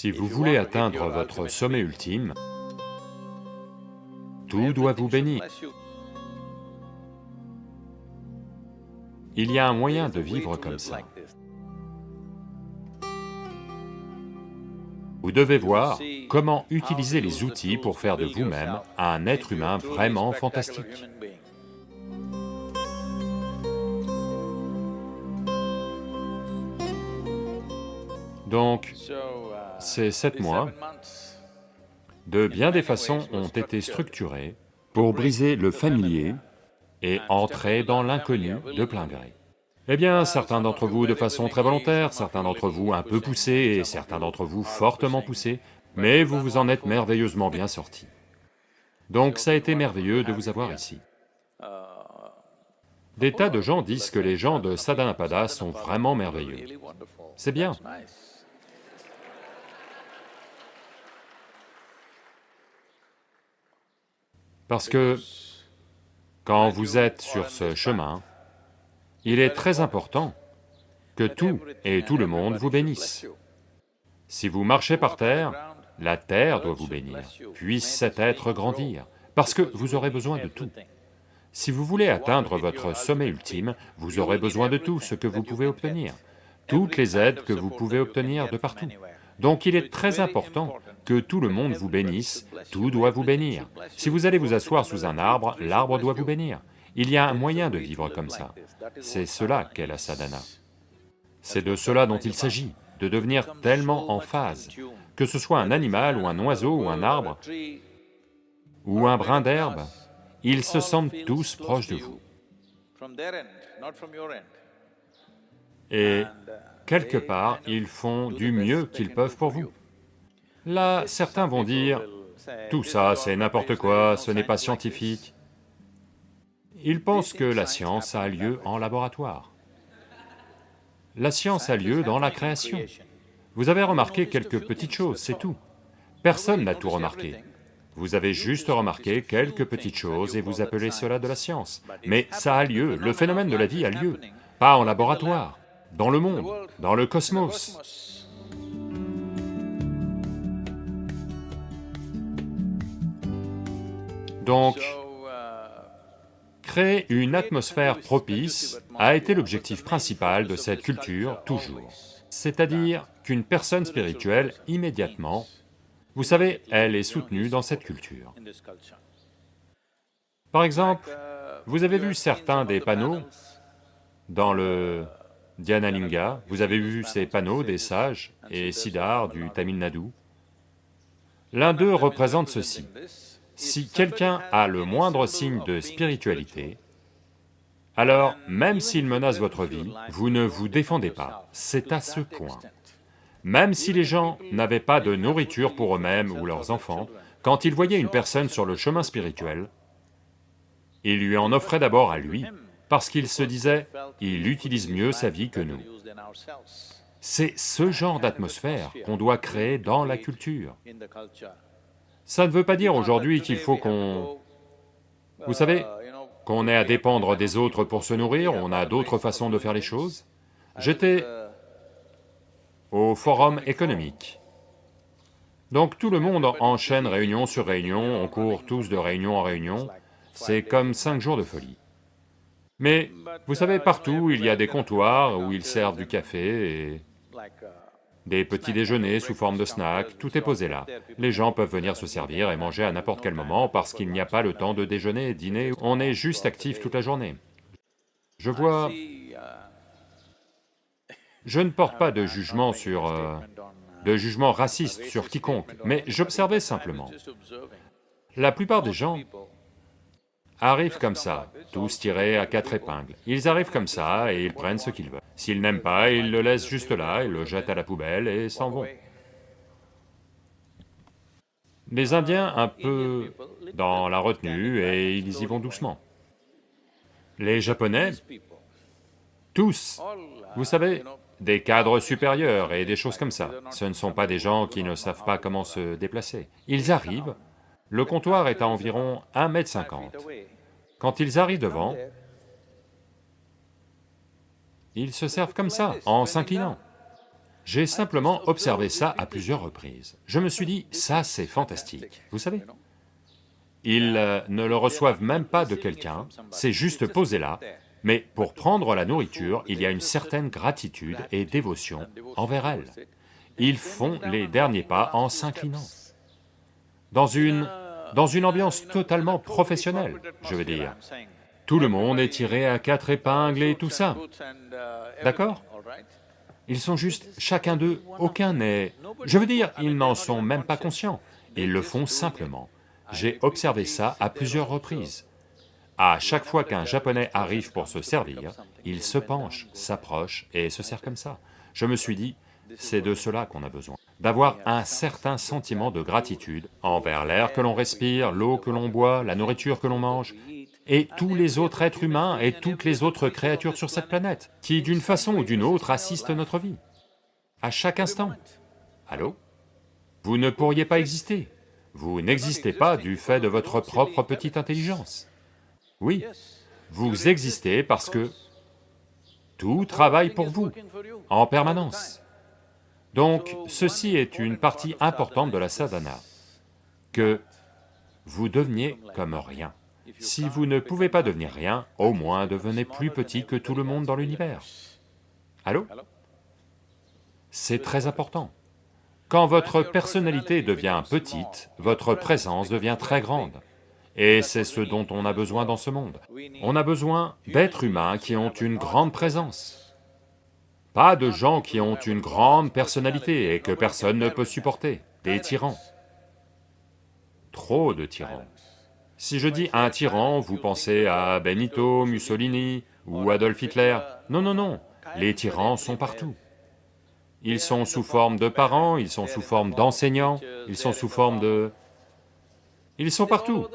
Si vous voulez atteindre votre sommet ultime, tout doit vous bénir. Il y a un moyen de vivre comme ça. Vous devez voir comment utiliser les outils pour faire de vous-même un être humain vraiment fantastique. Donc, ces 7 mois, de bien des façons ont été structurés pour briser le familier et entrer dans l'inconnu de plein gré. Eh bien, certains d'entre vous de façon très volontaire, certains d'entre vous un peu poussés et certains d'entre vous fortement poussés, mais vous vous en êtes merveilleusement bien sortis. Donc ça a été merveilleux de vous avoir ici. Des tas de gens disent que les gens de Sadhanapada sont vraiment merveilleux. C'est bien. Parce que quand vous êtes sur ce chemin, il est très important que tout et tout le monde vous bénisse. Si vous marchez par terre, la terre doit vous bénir, puisse cet être grandir, parce que vous aurez besoin de tout. Si vous voulez atteindre votre sommet ultime, vous aurez besoin de tout ce que vous pouvez obtenir, toutes les aides que vous pouvez obtenir de partout. Donc il est très important que tout le monde vous bénisse, tout doit vous bénir. Si vous allez vous asseoir sous un arbre, l'arbre doit vous bénir. Il y a un moyen de vivre comme ça. C'est cela qu'est la sadhana. C'est de cela dont il s'agit, de devenir tellement en phase, que ce soit un animal ou un oiseau ou un arbre, ou un brin d'herbe, ils se sentent tous proches de vous. Et quelque part, ils font du mieux qu'ils peuvent pour vous. Là, certains vont dire, tout ça c'est n'importe quoi, ce n'est pas scientifique. Ils pensent que la science a lieu en laboratoire. La science a lieu dans la création. Vous avez remarqué quelques petites choses, c'est tout. Personne n'a tout remarqué. Vous avez juste remarqué quelques petites choses et vous appelez cela de la science. Mais ça a lieu, le phénomène de la vie a lieu, pas en laboratoire, dans le monde, dans le cosmos. Donc, créer une atmosphère propice a été l'objectif principal de cette culture, toujours. C'est-à-dire qu'une personne spirituelle, immédiatement, vous savez, elle est soutenue dans cette culture. Par exemple, vous avez vu certains des panneaux dans le Dhyanalinga, vous avez vu ces panneaux des sages et siddhars du Tamil Nadu. L'un d'eux représente ceci: si quelqu'un a le moindre signe de spiritualité, alors même s'il menace votre vie, vous ne vous défendez pas, c'est à ce point. Même si les gens n'avaient pas de nourriture pour eux-mêmes ou leurs enfants, quand ils voyaient une personne sur le chemin spirituel, ils lui en offraient d'abord à lui, parce qu'ils se disaient, il utilise mieux sa vie que nous. C'est ce genre d'atmosphère qu'on doit créer dans la culture. Ça ne veut pas dire aujourd'hui qu'il faut qu'on... Vous savez, qu'on ait à dépendre des autres pour se nourrir, on a d'autres façons de faire les choses. J'étais au forum économique. Donc tout le monde enchaîne réunion sur réunion, on court tous de réunion en réunion, c'est comme 5 jours de folie. Mais vous savez, partout il y a des comptoirs où ils servent du café et des petits déjeuners sous forme de snacks, tout est posé là. Les gens peuvent venir se servir et manger à n'importe quel moment parce qu'il n'y a pas le temps de déjeuner, dîner, on est juste actif toute la journée. Je vois... Je ne porte pas de jugement sur... de jugement raciste sur quiconque, mais j'observais simplement. La plupart des gens arrivent comme ça, tous tirés à 4 épingles. Ils arrivent comme ça et ils prennent ce qu'ils veulent. S'ils n'aiment pas, ils le laissent juste là, ils le jettent à la poubelle et s'en vont. Les Indiens un peu dans la retenue et ils y vont doucement. Les Japonais, tous, vous savez, des cadres supérieurs et des choses comme ça. Ce ne sont pas des gens qui ne savent pas comment se déplacer. Ils arrivent, le comptoir est à environ 1,50 m. Quand ils arrivent devant, ils se servent comme ça, en s'inclinant. J'ai simplement observé ça à plusieurs reprises. Je me suis dit, ça c'est fantastique, vous savez. Ils ne le reçoivent même pas de quelqu'un, c'est juste posé là, mais pour prendre la nourriture, il y a une certaine gratitude et dévotion envers elle. Ils font les derniers pas en s'inclinant, dans une ambiance totalement professionnelle, je veux dire. Tout le monde est tiré à 4 épingles et tout ça, d'accord? Ils sont juste, chacun d'eux, aucun n'est... Je veux dire, ils n'en sont même pas conscients, ils le font simplement. J'ai observé ça à plusieurs reprises. À chaque fois qu'un Japonais arrive pour se servir, il se penche, s'approche et se sert comme ça. Je me suis dit, c'est de cela qu'on a besoin, d'avoir un certain sentiment de gratitude envers l'air que l'on respire, l'eau que l'on boit, la nourriture que l'on mange, et tous les autres êtres humains et toutes les autres créatures sur cette planète, qui d'une façon ou d'une autre assistent notre vie, à chaque instant. Allô? Vous ne pourriez pas exister, vous n'existez pas du fait de votre propre petite intelligence. Oui, vous existez parce que tout travaille pour vous, en permanence. Donc, ceci est une partie importante de la sadhana, que vous deveniez comme rien. Si vous ne pouvez pas devenir rien, au moins devenez plus petit que tout le monde dans l'univers. Allô? C'est très important. Quand votre personnalité devient petite, votre présence devient très grande. Et c'est ce dont on a besoin dans ce monde. On a besoin d'êtres humains qui ont une grande présence. Pas de gens qui ont une grande personnalité et que personne ne peut supporter, des tyrans. Trop de tyrans. Si je dis un tyran, vous pensez à Benito, Mussolini ou Adolf Hitler. Non, non, non, les tyrans sont partout. Ils sont sous forme de parents, ils sont sous forme d'enseignants, ils sont sous forme de... Ils sont partout.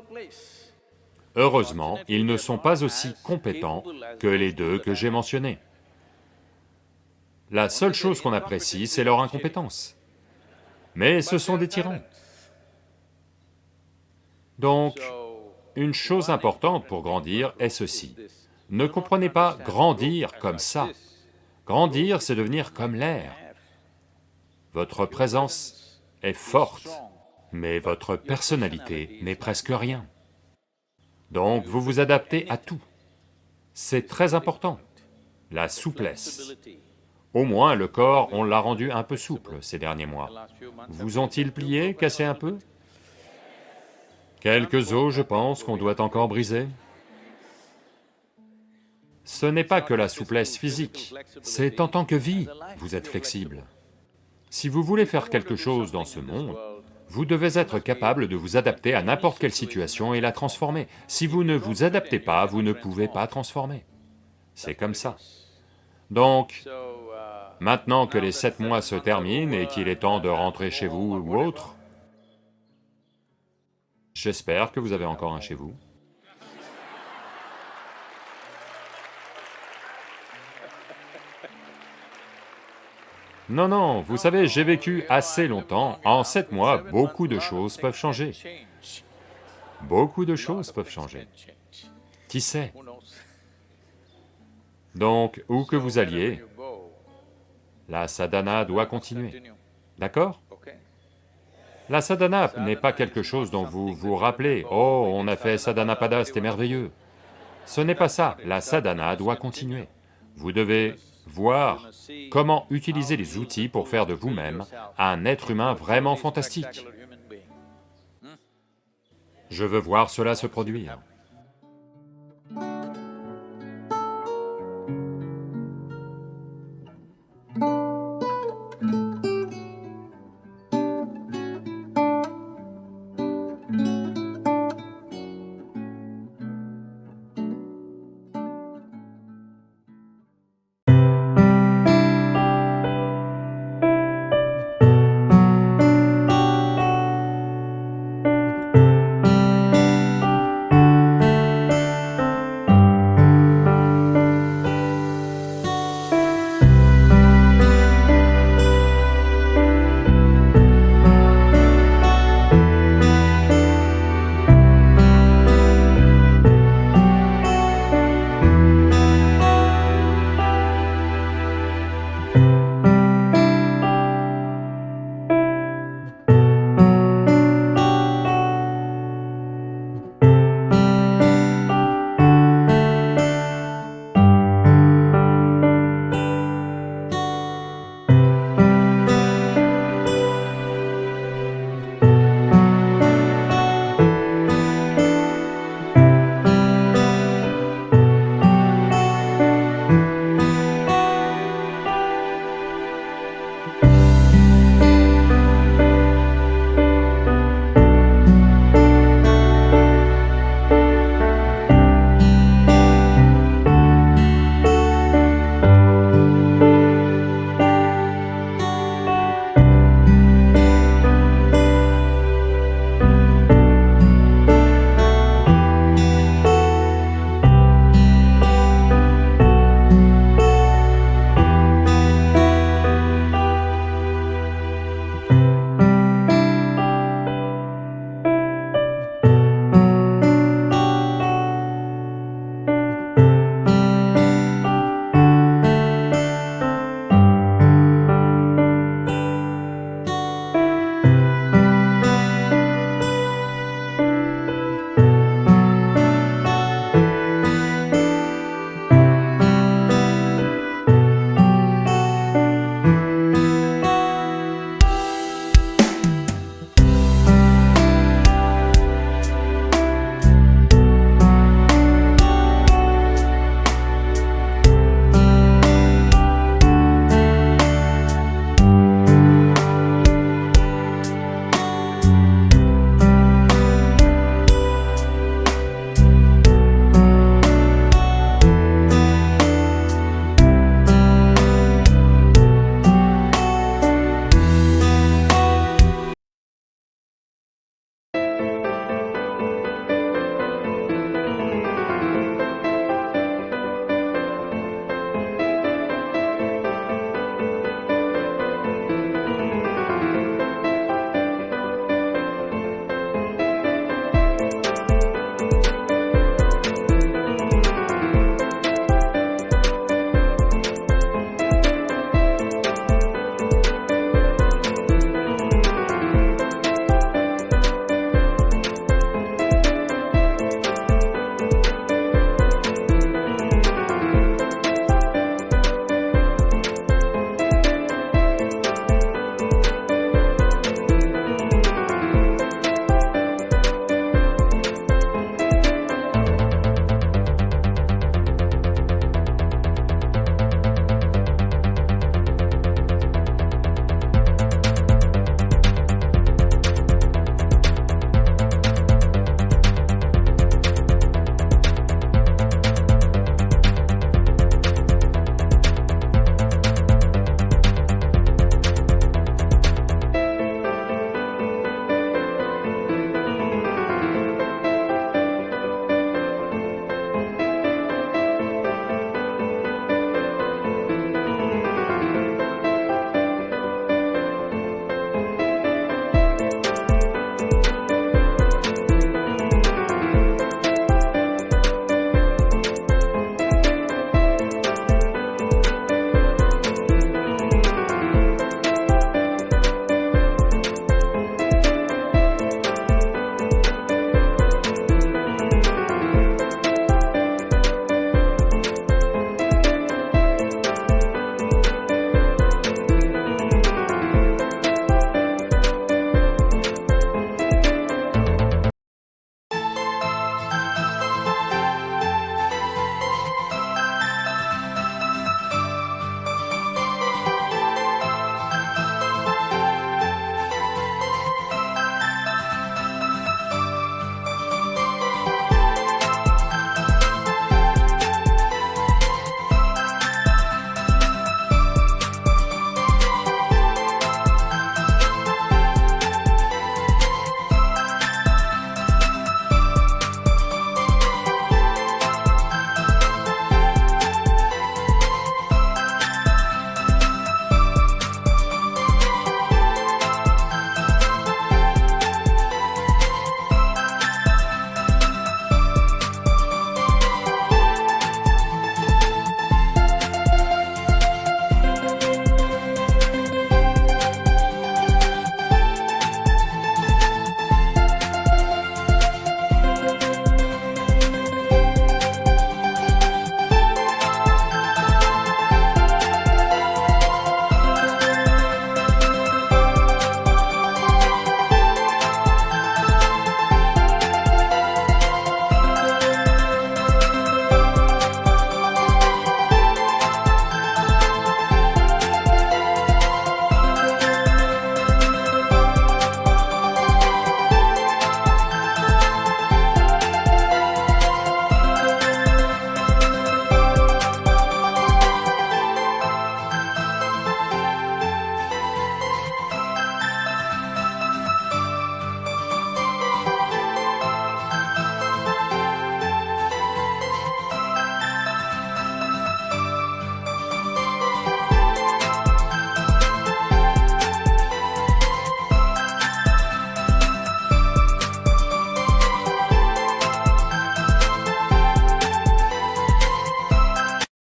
Heureusement, ils ne sont pas aussi compétents que les deux que j'ai mentionnés. La seule chose qu'on apprécie, c'est leur incompétence. Mais ce sont des tyrans. Donc, une chose importante pour grandir est ceci. Ne comprenez pas grandir comme ça. Grandir, c'est devenir comme l'air. Votre présence est forte, mais votre personnalité n'est presque rien. Donc vous vous adaptez à tout. C'est très important. La souplesse. Au moins le corps, on l'a rendu un peu souple ces derniers mois. Vous ont-ils plié, cassé un peu? Quelques os, je pense, qu'on doit encore briser. Ce n'est pas que la souplesse physique, c'est en tant que vie, vous êtes flexible. Si vous voulez faire quelque chose dans ce monde, vous devez être capable de vous adapter à n'importe quelle situation et la transformer. Si vous ne vous adaptez pas, vous ne pouvez pas transformer. C'est comme ça. Donc, maintenant que les 7 mois se terminent et qu'il est temps de rentrer chez vous ou autre, j'espère que vous avez encore un chez vous. Non, non, vous savez, j'ai vécu assez longtemps, en 7 mois, beaucoup de choses peuvent changer. Beaucoup de choses peuvent changer. Qui sait? Donc, où que vous alliez, la sadhana doit continuer, d'accord? La sadhana n'est pas quelque chose dont vous vous rappelez, « Oh, on a fait sadhanapada, c'était merveilleux ». Ce n'est pas ça, la sadhana doit continuer. Vous devez voir comment utiliser les outils pour faire de vous-même un être humain vraiment fantastique. Je veux voir cela se produire.